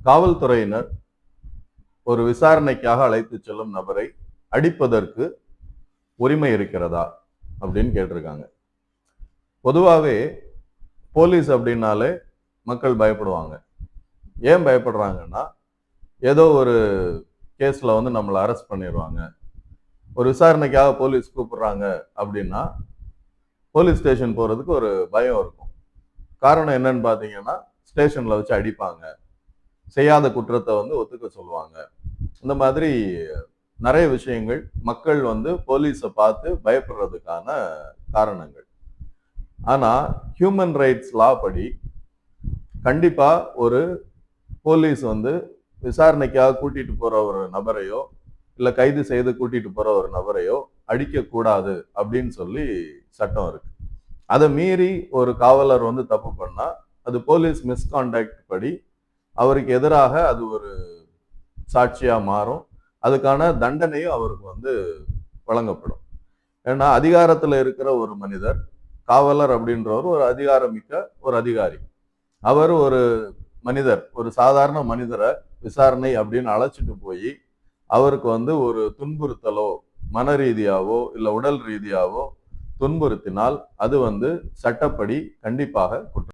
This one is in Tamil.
காவல்துறையினர் ஒரு விசாரணைக்காக அழைத்து செல்லும் நபரை அடிப்பதற்கு உரிமை இருக்கிறதா அப்படின்னு கேட்டிருக்காங்க. பொதுவாகவே போலீஸ் அப்படின்னாலே மக்கள் பயப்படுவாங்க. ஏன் பயப்படுறாங்கன்னா, ஏதோ ஒரு கேஸ்ல வந்து நம்மளை அரெஸ்ட் பண்ணிடுவாங்க. ஒரு விசாரணைக்காக போலீஸ் கூப்பிடுறாங்க அப்படின்னா போலீஸ் ஸ்டேஷன் போறதுக்கு ஒரு பயம் இருக்கும். காரணம் என்னன்னு பாத்தீங்கன்னா, ஸ்டேஷன்ல வச்சு அடிப்பாங்க, செய்யாத குற்றத்தை வந்து ஒத்துக்க சொல்லுவாங்க. இந்த மாதிரி நிறைய விஷயங்கள் மக்கள் வந்து போலீஸை பார்த்து பயப்படுறதுக்கான காரணங்கள். ஆனா ஹியூமன் ரைட்ஸ் லா படி கண்டிப்பா ஒரு போலீஸ் வந்து விசாரணைக்காக கூட்டிட்டு போற ஒரு நபரையோ இல்ல கைது செய்து கூட்டிட்டு போற ஒரு நபரையோ அடிக்க கூடாது அப்படின்னு சொல்லி சட்டம் இருக்கு. அதை மீறி ஒரு காவலர் வந்து தப்பு பண்ணா அது போலீஸ் மிஸ்கான்டக்ட் படி அவருக்கு எதிராக அது ஒரு சாட்சியா மாறும். அதுக்கான தண்டனையும் அவருக்கு வந்து வழங்கப்படும். ஏன்னா அதிகாரத்துல இருக்கிற ஒரு மனிதர், காவலர் அப்படின்றவர் ஒரு அதிகாரமிக்க ஒரு அதிகாரி. அவர் ஒரு மனிதர், ஒரு சாதாரண மனிதரை விசாரணை அப்படின்னு அழைச்சிட்டு போய் அவருக்கு வந்து ஒரு துன்புறுத்தலோ மன ரீதியாவோ இல்ல உடல் ரீதியாவோ துன்புறுத்தினால் அது வந்து சட்டப்படி கண்டிப்பாக குற்றம்.